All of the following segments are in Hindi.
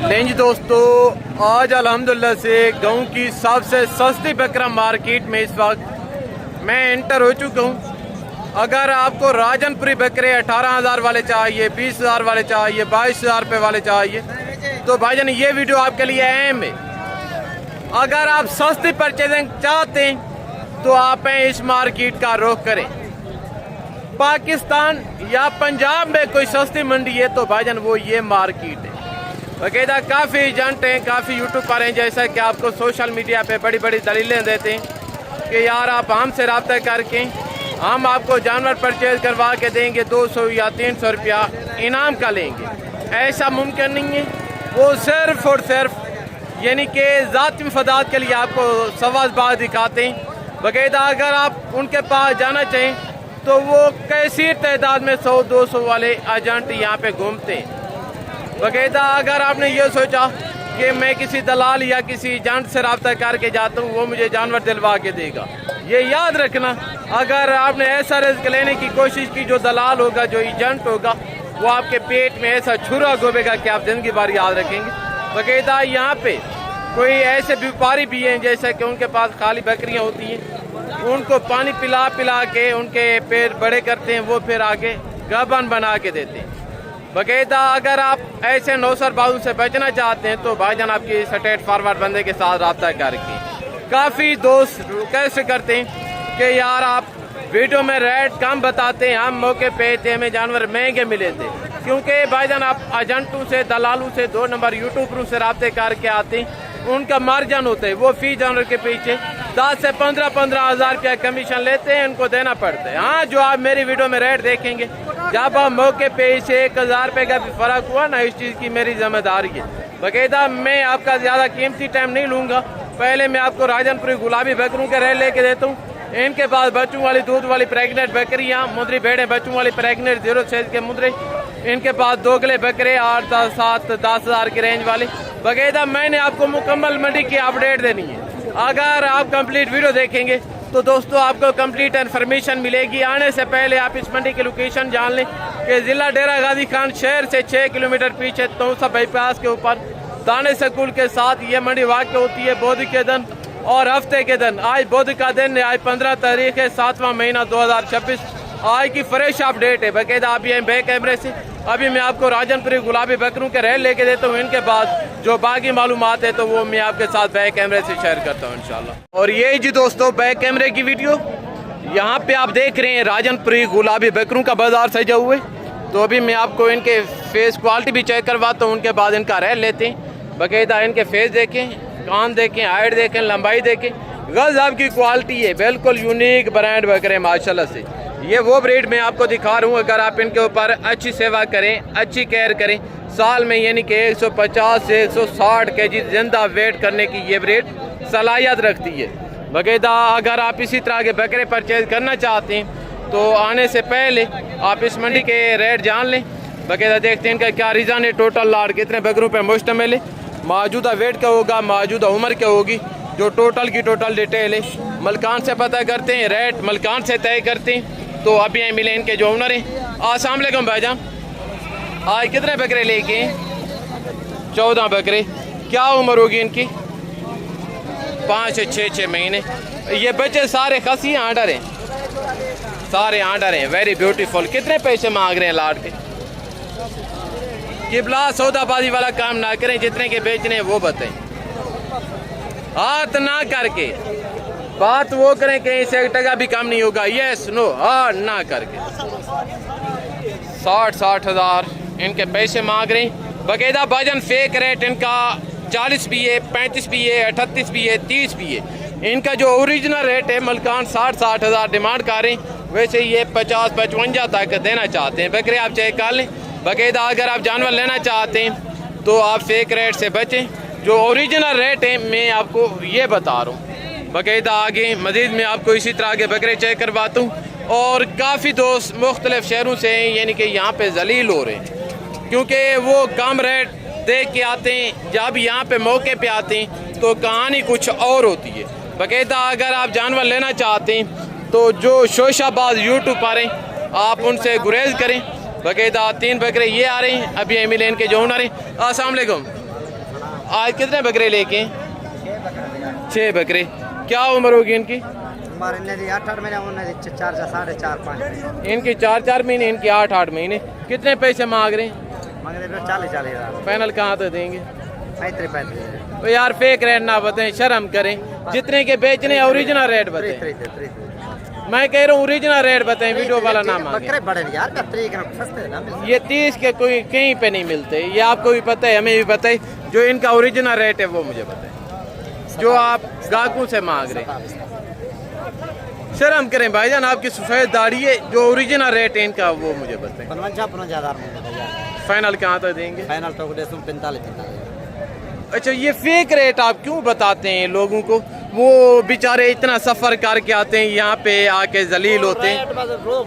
लें जी दोस्तों, आज अल्हम्दुलिल्लाह से गांव की सबसे सस्ती बकरा मार्केट में इस वक्त मैं एंटर हो चुका हूं। अगर आपको राजनपुरी बकरे 18,000 वाले चाहिए, 20,000 वाले चाहिए, 22,000 रुपये वाले चाहिए तो भाईजान ये वीडियो आपके लिए अहम है। अगर आप सस्ती परचेजिंग चाहते हैं तो आप इस मार्केट का रुख करें। पाकिस्तान या पंजाब में कोई सस्ती मंडी है तो भाईजान वो ये मार्केट है। बाकायदा काफ़ी एजेंट हैं, काफ़ी यूट्यूबर हैं जैसा कि आपको सोशल मीडिया पे बड़ी बड़ी दलीलें देते हैं कि यार आप हमसे रब्ता करके हम आपको जानवर परचेज करवा के देंगे, 200 या 300 रुपया इनाम का लेंगे। ऐसा मुमकिन नहीं है। वो सिर्फ और सिर्फ यानी कि ज़ाती मफादात के लिए आपको सवाज़बाज़ दिखाते हैं। बाकायदा अगर आप उनके पास जाना चाहें तो वो कैसी तादाद में 100-200 वाले एजेंट यहाँ पे घूमते हैं। बाकायदा अगर आपने ये सोचा कि मैं किसी दलाल या किसी एजेंट से रब्ता करके जाता हूँ वो मुझे जानवर दिलवा के देगा, ये याद रखना। अगर आपने ऐसा रिस्क लेने की कोशिश की, जो दलाल होगा, जो एजेंट होगा, वो आपके पेट में ऐसा छुरा घुमेगा कि आप जिंदगी भर याद रखेंगे। बाकायदा यहाँ पे कोई ऐसे व्यापारी भी हैं जैसे कि उनके पास खाली बकरियाँ होती हैं, उनको पानी पिला पिला के उनके पेट बड़े करते हैं, वो फिर आगे गाबन बना के देते हैं। बाकायदा अगर आप ऐसे नौसरबाजों से बचना चाहते हैं तो भाईजान आपकी स्ट्रेट फॉरवर्ड बंदे के साथ रब्ता करके। काफ़ी दोस्त कैसे करते हैं कि यार आप वीडियो में रेट कम बताते हैं, हम मौके पे थे, हमें जानवर महंगे मिले थे। क्योंकि भाईजान आप एजेंटों से, दलालों से, 2 नंबर यूट्यूबरों से रब्ते करके आते हैं, उनका मार्जिन होता है, वो फी जानवर के पीछे 10 से 15 हज़ार रुपया कमीशन लेते हैं, उनको देना पड़ता है। हाँ, जो आप मेरी वीडियो में रेट देखेंगे, जब आप मौके पे इसे 1,000 रुपये का भी फ़र्क हुआ ना, इस चीज़ की मेरी जिम्मेदारी है। बाकायदा मैं आपका ज़्यादा कीमती टाइम नहीं लूँगा। पहले मैं आपको राजनपुरी गुलाबी बकरों के रेट लेके देता हूँ। इनके पास बच्चों वाली, दूध वाली प्रेगनेंट बकरियाँ, मुद्री भेड़ें, बच्चों वाली प्रेगनेंट 0 साइज के मुद्रे। इनके पास दोगले बकरे 8, 10, 7, 10 हज़ार की रेंज वाले। बाकायदा मैंने आपको मुकम्मल मंडी की अपडेट देनी है। अगर आप कंप्लीट वीडियो देखेंगे तो दोस्तों आपको कंप्लीट इन्फॉर्मेशन मिलेगी। आने से पहले आप इस मंडी की लोकेशन जान लें कि ज़िला डेरा गाजी खान शहर से 6 किलोमीटर पीछे तौसा बाईपास के ऊपर दाने स्कूल के साथ ये मंडी वाक़ होती है बुध के दिन और हफ्ते के दिन। आज बुध का दिन है, आज 15 तारीख है, 7वां महीना 2026। आज की फ्रेश अपडेट है। बाकायदा आप ये बैक कैमरे से अभी मैं आपको राजनपुरी गुलाबी बकरों के रेट लेके देता हूँ। इनके बाद जो बाकी मालूमात है तो वो मैं आपके साथ बैक कैमरे से शेयर करता हूँ इंशाल्लाह। और ये जी दोस्तों बैक कैमरे की वीडियो, यहाँ पे आप देख रहे हैं राजनपुरी गुलाबी बकरों का बाजार सजा हुआ है। तो अभी मैं आपको इनके फेस क्वालिटी भी चेक करवाता हूँ, उनके बाद इनका रेट लेते हैं। बाकायदा इनके फेस देखें, कान देखें, हाइट देखें, लंबाई देखें, गज़ब की क्वालिटी है, बिल्कुल यूनिक ब्रांड बकरे माशाल्लाह से। ये वो ब्रीड मैं आपको दिखा रहा हूँ। अगर आप इनके ऊपर अच्छी सेवा करें, अच्छी केयर करें, साल में यानी कि 150 से 160 केजी जिंदा वेट करने की ये ब्रीड सलाहियत रखती है। बाकायदा अगर आप इसी तरह के बकरे परचेज करना चाहते हैं तो आने से पहले आप इस मंडी के रेट जान लें। बाकायदा देखते हैं इनका क्या रीज़न है, टोटल लाट कितने बकरों पर मुश्तमिल है, मौजूदा वेट क्या होगा, मौजूदा उम्र क्या होगी, जो टोटल की टोटल डिटेल है मलकान से पता करते हैं, रेट मलकान से तय करते हैं। तो अभी यहाँ मिले इनके जो ओनर हैं। अस्सलाम वालेकुम भाईजान, आज कितने बकरे लेके? 14 बकरे। क्या उम्र होगी इनकी? 5 से 6 महीने। ये बच्चे सारे खसी आर्डर हैं, सारे आर्डर हैं, वेरी ब्यूटीफुल। कितने पैसे मांग रहे हैं लाट के? किबला सौदाबाजी वाला काम ना करें, जितने के बेचने हैं वो बताएं, हाथ ना करके बात वो करें कि इससे 1 टका भी कम नहीं होगा। यस नो, हाँ ना करके 60 हज़ार इनके पैसे मांग रहे हैं। बाकायदा भाईजान फेक रेट इनका 40 भी है, 35 भी है, 38 भी है, 30 भी है। इनका जो ओरिजिनल रेट है मलकान 60 हज़ार डिमांड कर रहे हैं, वैसे ये 50-55 तक देना चाहते हैं। बकरे आप चेक कर लें। बाकायदा अगर आप जानवर लेना चाहते हैं तो आप फेक रेट से बचें, जो ओरिजिनल रेट है मैं आपको ये बता रहा हूँ। बाकायदा आगे मज़ीद मैं आपको इसी तरह के बकरे चेक करवाता हूँ। और काफ़ी दोस्त मुख्तलिफ शहरों से यानी कि यहाँ पे जलील हो रहे हैं क्योंकि वो कम रेट देख के आते हैं, जब यहाँ पे मौके पे आते हैं तो कहानी कुछ और होती है। बाकायदा अगर आप जानवर लेना चाहते हैं तो जो शोशाबाज यूट्यूब पर हैं आप उनसे गुरेज करें। बाकायदा 3 बकरे ये आ रहे हैं, अभी मिले इनके जो ओनर हैं। अस्सलाम वालेकुम, आज कितने बकरे लेके? 6 बकरे। क्या उम्र होगी इनकी? हमारे 8 महीने 4 4.5 5 इनकी 4 महीने, इनकी 8 महीने। कितने पैसे मांग रहे हैं? 40 हज़ार। फाइनल कहाँ तक देंगे? 35 तो यार फेक रेट ना बताएं, शर्म करें। जितने के बेचने ओरिजिनल रेट बताएं। मैं कह रहा हूँ ओरिजिनल रेट बताएं, वीडियो वाला ना मांगे। बकरे बड़े यार सस्ते ना ये 30 के कोई कहीं पे नहीं मिलते, ये आपको भी पता है, हमें भी पता है। जो इनका ओरिजिनल रेट है वो मुझे पता है, जो आप ग्राहकों से मांग रहे हैं। शर्म करें भाईजान, आपकी सफेद दाढ़ी है, जो ओरिजिनल रेट है इनका वो मुझे बताएं। 55 हज़ार। फाइनल कहाँ तक देंगे? फाइनल तो 45। अच्छा, ये फेक रेट आप क्यों बताते हैं लोगों को? वो बेचारे इतना सफर करके आते हैं, यहाँ पे आके जलील होते हैं।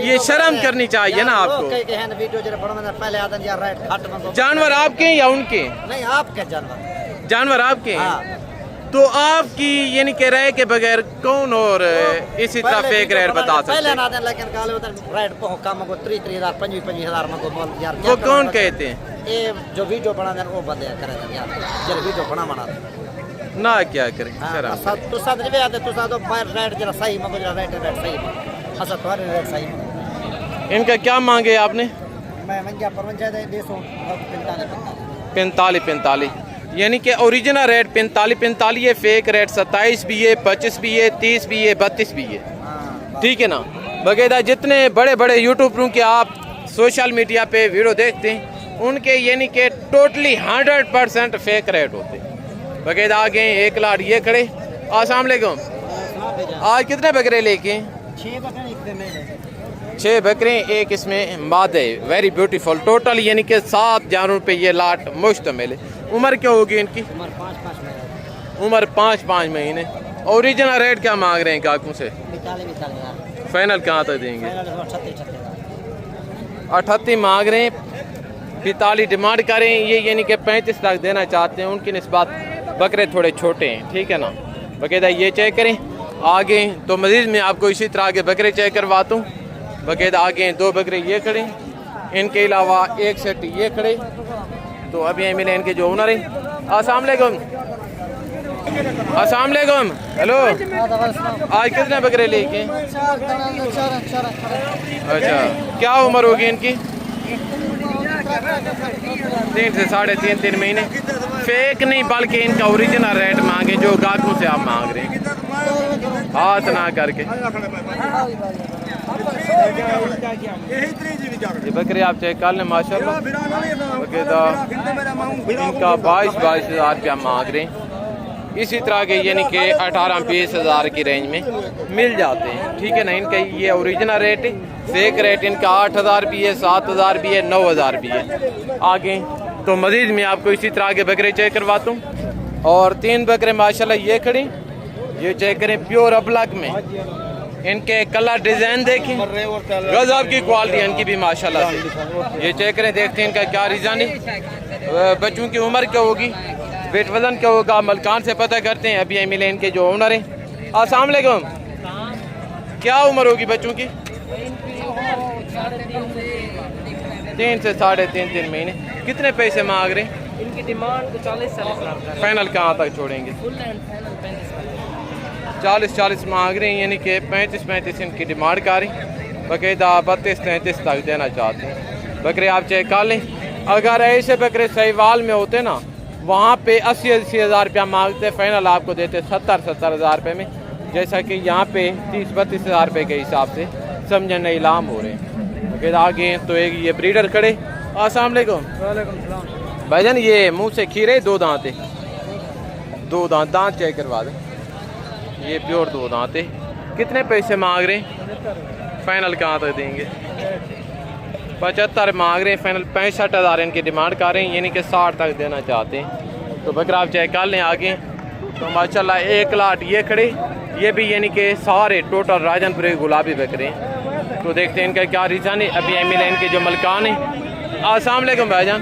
ये शर्म करनी चाहिए ना आपको। जानवर आपके या उनके? नहीं, आपके जानवर। जानवर आपके? हाँ। तो आपकी यानी कह रहे के बगैर कौन और इसी तरह फेक रेट बता सकते हैं? लेकिन रेट कम को 30,000 25,000 वो कौन कहते हैं? ये जो वीडियो बना दें वो बंदे करें यार, जो वीडियो बना ना क्या करें। शर्म तो साथ नहीं आते तो साथ बाहर रेट जरा सही मगर जरा रेट सही अच्छा तुम्हारे रेट सही। इनका क्या मांगे आपने? मैं मंगा पर मंगा दे 45 यानी कि ओरिजिनल रेट 45 है, फेक रेट 27 भी है, 25 भी है, 30 भी है, 32 भी है। ठीक है ना। बकायदा जितने बड़े बड़े यूट्यूबरों के आप सोशल मीडिया पे वीडियो देखते हैं उनके यानी कि टोटली 100% फेक रेट होते हैं। बकायदा आ गए 1 लाख ये खड़े। अस्सलाम वालेकुम। आज कितने बकरे लेके? 6 बकरे, एक इसमें मादे, वेरी ब्यूटीफुल। टोटल यानी कि 7 जानवरों पे ये लाट मुश्तमिल है। उम्र क्या होगी इनकी? उम्र 5 महीने। ओरिजिनल रेट क्या मांग रहे हैं काकू से? 45 फाइनल कहाँ तक देंगे? 38 मांग रहे हैं, 45 डिमांड करें। ये यानी कि 35 लाख देना चाहते हैं। उनकी निस्बत बकरे थोड़े छोटे हैं। ठीक है ना। बकायदा ये चेक करें। आगे तो मज़ीद में आपको इसी तरह के बकरे चेक करवाता हूँ। बकायदा आगे 2 बकरे ये खड़े, इनके अलावा एक सेट ये खड़े। तो अभी ये मिले इनके जो ओनर हैं। अस्सलाम वालेकुम। अस्सलाम वालेकुम। हेलो, आज कितने बकरे लेके? अच्छा, क्या उम्र होगी इनकी? 3 से 3.5 महीने। फेक नहीं बल्कि इनका ओरिजिनल रेट मांगे जो गाहकों से आप मांग रहे हैं, हाथ ना करके। ये बकरे आप चेक कर लें माशाल्लाह। बकायदा इनका 22 हज़ार रुपया मांग रहे हैं। इसी तरह के यानी कि 18-20 हज़ार की रेंज में मिल जाते हैं। ठीक है ना। इनका ये ओरिजिनल रेट है। फेक रेट इनका 8,000 भी है, 7,000 भी है, 9,000 भी है। आगे तो मज़ीद में आपको इसी तरह के बकरे चेक करवाता हूँ। और 3 बकरे माशाल्लाह ये खड़े, ये चेक करें प्योर अबलक में। इनके कलर डिज़ाइन देखें, गजब की क्वालिटी इनकी भी माशाल्लाह से। ये चेक करें, देखते हैं इनका क्या रीज़न है, बच्चों की उम्र क्या होगी, वेट वजन क्या होगा, मलकान से पता करते हैं। अभी ये मिले इनके जो ओनर हैं। अस्सलाम वालेकुम। क्या उम्र होगी बच्चों की? 3 से 3.5 महीने। कितने पैसे मांग रहे हैं? इनकी डिमांड 40 फाइनल कहाँ तक छोड़ेंगे? 40 मांग रहे हैं, यानी कि 35 इनकी डिमांड कर रही हैं। बाकायदा 32-33 तक देना चाहते हैं। बकरे आप चेक कर लें। अगर ऐसे बकरे सहीवाल में होते ना, वहाँ पे 80 हज़ार रुपया मांगते, फाइनल आपको देते 70 हज़ार रुपये में। जैसा कि यहाँ पे 30-32 हज़ार रुपये के हिसाब से समझना इलाम हो रहे हैं। बकायदा आगे तो एक ये ब्रीडर खड़े। अस्सलाम वालेकुम। भाईजान ये मुँह से खीरे 2 दांत है, 2 दांत चेक करवा दें। ये प्योर 2 दांत है। कितने पैसे मांग रहे हैं? फाइनल कहाँ तक देंगे? 75 मांग रहे हैं, फाइनल 65 हज़ार इनकी डिमांड कर रहे हैं, यानी कि 60 तक देना चाहते हैं। तो बकरा आप चेक कर लें आगे। तो माशाल्लाह 1 लाख ये खड़े, ये भी यानी कि सारे टोटल राजनपुरे गुलाबी बकरे हैं। तो देखते हैं इनका क्या रीज़न है। अभी एम एल इनके जो मलकान हैं। अस्सलाम वालेकुम भाईजान।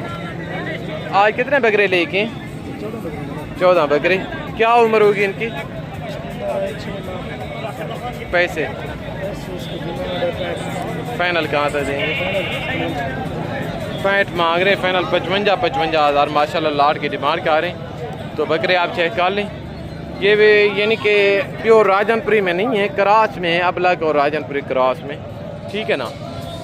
आज कितने बकरे लेके? 14 बकरे। क्या उम्र होगी इनकी? पैसे फाइनल कहाँ तक देंगे? 65 मांग रहे हैं, फाइनल 55 हज़ार माशाल्लाह लाट की डिमांड कर रहे हैं। तो बकरे आप चेक कर लें। ये भी यानी कि प्योर राजनपुरी में नहीं है, क्रॉस में है, अबलग और राजनपुरी क्रॉस में, ठीक है ना।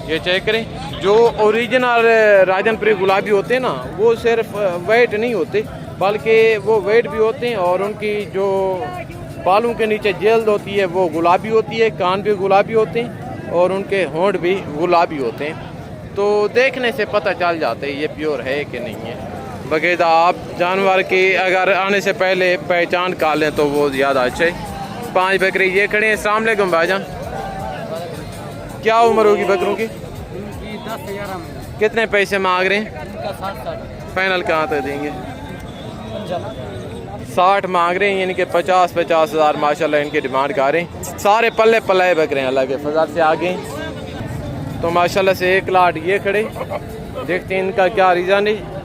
ये चेक करें, जो ओरिजिनल राजनपुरी गुलाबी होते हैं ना, वो सिर्फ वेट नहीं होते बल्कि वो वेट भी होते हैं, और उनकी जो बालों के नीचे जल्द होती है वो गुलाबी होती है, कान भी गुलाबी होते हैं और उनके होंठ भी गुलाबी होते हैं। तो देखने से पता चल जाता है ये प्योर है कि नहीं है। बाकायदा आप जानवर की अगर आने से पहले पहचान कर लें तो वो ज़्यादा अच्छे। 5 बकरे ये खड़े हैं। अस्सलाम वालेकुम भाईजान, क्या उम्र होगी बकरों की? 10-11 में। कितने पैसे मांग रहे हैं? 60 फाइनल कहाँ तक देंगे? 60 मांग रहे हैं, यानी कि 50-50 हज़ार माशाल्लाह इनकी डिमांड कर रहे हैं। सारे पल्ले पल्ले बकरे हैं, अलग फजार से आगे। तो माशाल्लाह से 1 लाख ये खड़े, देखते हैं इनका क्या रीज़न है।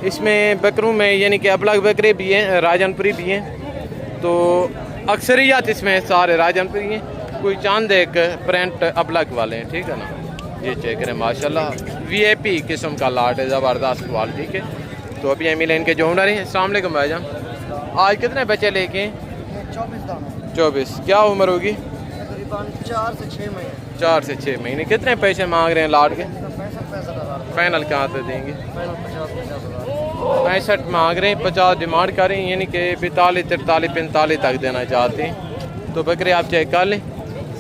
इसमें बकरों में यानी कि अबलग बकरे भी हैं, राजनपुरी भी हैं, तो अक्सरियत इसमें सारे राजनपुरी हैं, कोई चांद एक प्रिंट अबलग वाले हैं, ठीक है ना। ये चेक करें माशाल्लाह VIP किस्म का लाट है, ज़बरदस्त क्वालिटी के। तो अभी मिले इनके जो ओनर हैं। अस्सलाम वालेकुम भाईजान, आज कितने बच्चे लेके? 24। क्या उम्र होगी? 4 से 6 महीने। 4 से 6 महीने। कितने पैसे मांग रहे हैं लाट के? 65,000। फाइनल कहाँ पे देंगे? 65 मांग रहे हैं, 50 डिमांड कर रहे हैं, यानी कि 42, 43, 45 तक देना चाहते हैं। तो बकरे आप चेक कर लें,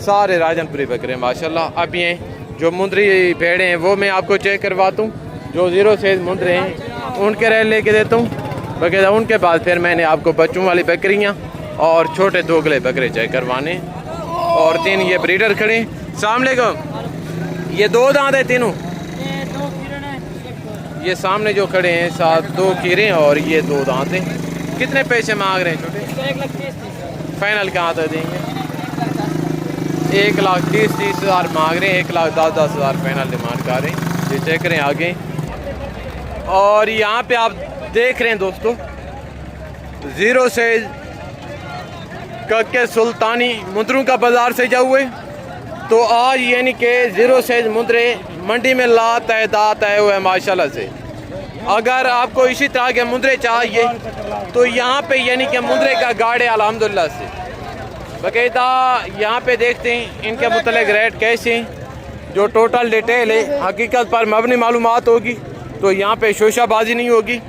सारे राजनपुरी बकरे माशाल्लाह। अब ये जो मुंदरी भेड़े हैं वो मैं आपको चेक करवाता हूँ, जो 0 से मुंदरे हैं उनके रेट लेके देता हूँ बकायदा। उनके बाद फिर मैंने आपको बच्चों वाली बकरियाँ और छोटे दोगले बकरे चेक करवाने, और 3 ये ब्रीडर खड़े। अस्सलाम वालेकुम, ये 2 दांत है तीनों? ये सामने जो खड़े हैं 2 खीरे और ये 2 दांत हैं। कितने पैसे मांग रहे हैं छोटे? 1,30,000। फाइनल कहाँ तक देंगे? 1,30,30 हज़ार मांग रहे हैं, 1,10,10 हज़ार फाइनल डिमांड कर रहे हैं। ये चेक करें आगे। और यहाँ पे आप देख रहे हैं दोस्तों, 0 से कक्के सुल्तानी मुंदरों का बाजार से जा हुए। तो आज यानी कि 0 से मुंदरे मंडी में ला तादाद आए हुए हैं माशाल्लाह से। अगर आपको इसी तरह के मुंदरे चाहिए तो यहाँ पे यानी कि मुंदरे का गाड़े अल्हम्दुलिल्लाह से बाकायदा यहाँ पे देखते हैं इनके मुतल्लिक़ रेट कैसे हैं, जो टोटल डिटेल है हकीकत पर मबनी मालूमात होगी, तो यहाँ पे शोशाबाजी नहीं होगी।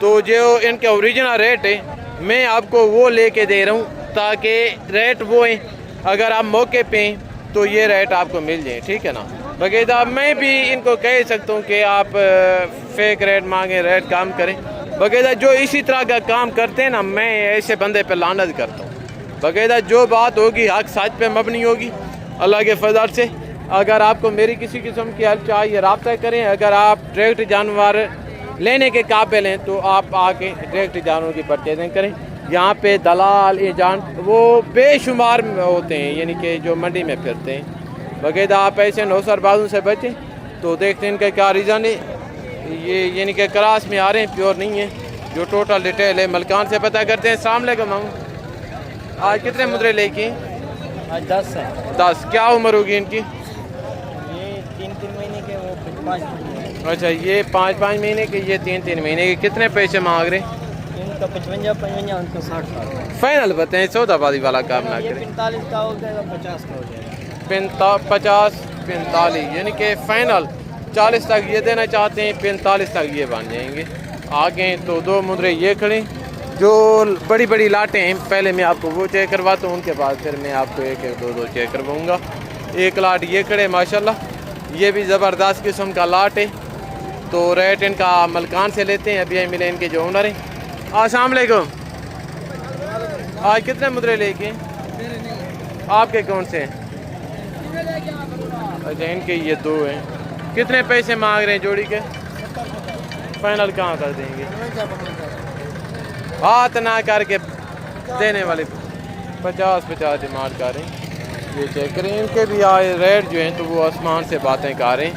तो जो इनके ओरिजिनल रेट है मैं आपको वो लेके दे रहा हूँ, ताकि रेट वो हैं, अगर आप मौके पे हैं तो ये रेट आपको मिल जाए, ठीक है ना। बाकायदा मैं भी इनको कह सकता हूँ कि आप फेक रेट मांगें, रेट कम करें। बाकायदा जो इसी तरह का काम करते हैं ना, मैं ऐसे बंदे पे लानत करता हूँ। बाकायदा जो बात होगी हक सच पे मबनी होगी अल्लाह के फजल से। अगर आपको मेरी किसी किस्म की हेल्प चाहिए रब्ता करें। अगर आप डायरेक्ट जानवर लेने के काबिल हैं तो आप आके डायरेक्ट जानवरों की परचेजिंग करें। यहाँ पे दलाल एजेंट वो बेशुमार होते हैं, यानी कि जो मंडी में फिरते हैं। बाकायदा आप ऐसे नौसरबाजों से बचें। तो देखते हैं इनका क्या रीज़न है। ये यानी कि क्रास में आ रहे हैं, प्योर नहीं है। जो टोटल डिटेल है मलकान से पता करते हैं। अस्सलाम वालेकुम, आज कितने मुद्रे लेके? आज 10 है। 10। क्या उम्र होगी इनकी? ये 3-3 महीने के, वो 5 महीने। अच्छा, ये 5-5 महीने के, ये 3-3 महीने के। कितने पैसे मांग रहे? इनका 55, उनको 60। फाइनल बताएं, सौदाबाजी वाला काम ना ये करें। 45 का हो जाएगा, 50 का हो जाएगा। 50-45 यानी कि फाइनल 40 तक ये देना चाहते हैं, 45 तक ये बन जाएंगे। आगे तो 2 मुद्रे ये खड़े, जो बड़ी बड़ी लाटें हैं पहले मैं आपको वो चेक करवाता हूँ, उनके बाद फिर मैं आपको 1-1, 2-2 चेक करवाऊँगा। 1 लाट ये खड़े माशाल्लाह, ये भी ज़बरदस्त किस्म का लाट है। तो रेट इनका मलकान से लेते हैं। अभी मिले इनके जो ओनर हैं। अस्सलाम वालेकुम, आज कितने मुद्रे लेके? आपके कौन से हैं? अच्छा, इनके ये 2 हैं। कितने पैसे मांग रहे हैं जोड़ी के? फाइनल कहाँ कर देंगे? हाथ ना करके देने वाले 50-50 डिमांड कर रहे हैं। ये चेक करें, इनके भी आए रेट जो हैं तो वो आसमान से बातें कर रहे हैं,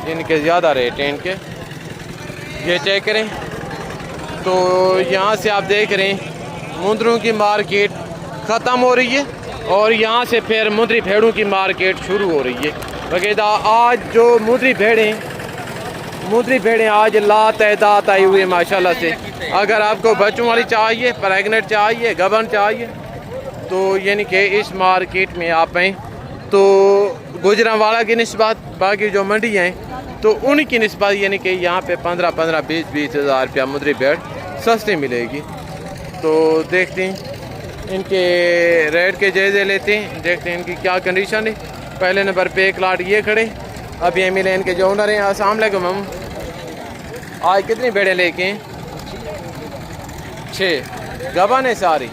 इनके ज़्यादा रेट हैं इनके। ये चेक करें। तो यहाँ से आप देख रहे हैं मुंदरों की मार्केट ख़त्म हो रही है और यहाँ से फिर मुंदरी भेड़ों की मार्केट शुरू हो रही है। बाकायदा आज जो मुंदरी भेड़ें मुद्री भेड़ें आज ला तादाद आई हुई है माशाल्लाह से। अगर आपको बच्चों वाली चाहिए, प्रेगनेंट चाहिए, गबन चाहिए, तो यानी कि इस मार्केट में आप आएँ तो गुजरांवाला की निस्बत बाकी जो मंडी हैं तो उनकी निस्बत यानी कि यहाँ पे 15-15, 20-20 हज़ार रुपया मुद्री भेड़ सस्ती मिलेगी। तो देखते हैं इनके रेट के जायजे लेते हैं, देखते हैं इनकी क्या कंडीशन है। पहले नंबर पे एक लाट ये खड़े, अब ये मिले इनके जो ओनर हैं। अस्सलाम वालेकुम हम, आज कितनी भेड़ें लेके 6 गबान है सारी,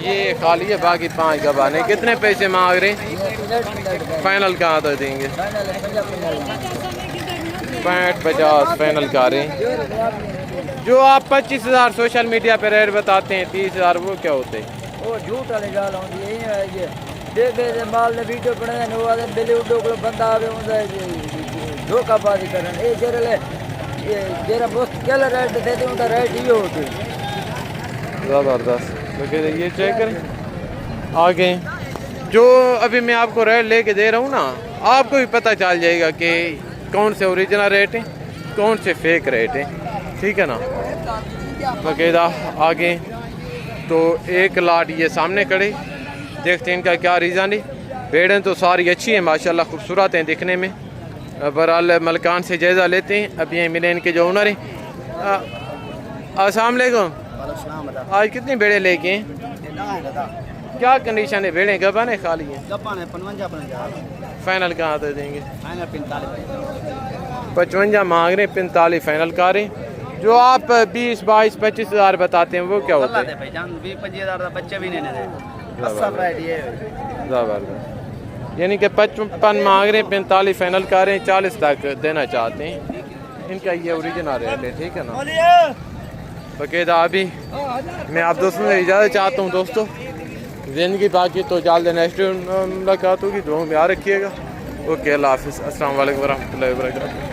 ये खाली है, बाकी 5 गबान है। कितने पैसे मांग रहे हैं? फाइनल कहाँ तक देंगे? 65-50 फाइनल कर रहे हैं। जो आप 25,000 सोशल मीडिया पे रेट बताते हैं, 30,000 वो क्या होते हैं? वो झूठ वाली गाल होती है। ये दे माल ने वीडियो बनाया नो आदे बिले उडो को बंदा आवे उंदा धोखाबाजी करन ए जेरले ये जेरा दोस्त केल रेट दे दे उंदा रेट ही होते ज़बरदस्त। तो ये चेक करें आगे जो अभी मैं आपको रेट लेके दे रहा हूँ ना, आपको भी पता चल जाएगा कि कौन से ओरिजिनल रेट हैं, कौन से फेक रेट हैं, ठीक है ना। बकायदा आगे तो एक लाट ये सामने खड़े, देखते हैं इनका क्या रीज़न है। भेड़ें तो सारी अच्छी हैं माशाल्लाह, खूबसूरत हैं दिखने में। बहरहाल मलकान से जायज़ा लेते हैं। अब ये मिले इनके जो ओनर हैं। अस्सलाम वालेकुम, आज कितनी भेड़ें लेके हैं? क्या कंडीशन है? भेड़ें गबान है खाली हैं? 55 फाइनल कहाँ तक देंगे? 45 55 मांग रहे हैं, 45 फाइनल कर रहे हैं। जो आप 20, 22, 25 हज़ार बताते हैं वो क्या होता है? बच्चे भी नहीं ज़बरदस्त। यानी कि 55 मांग रहे हैं, 45 फाइनल कर रहे हैं, 40 तक देना चाहते हैं। इनका ये ओरिजिनल रेट है, ठीक है ना। बकायदा अभी मैं आप दोस्तों से इजाज़त चाहता हूँ दोस्तों, ज़िंदगी बाकी तो जल्द नेक्स्ट मुलाकात होगी, दुआ में याद रखिएगा। ओके, अल्लाह हाफ़िज़, अस्सलाम वालेकुम वरहमतुल्लाहि वबरकातुहू।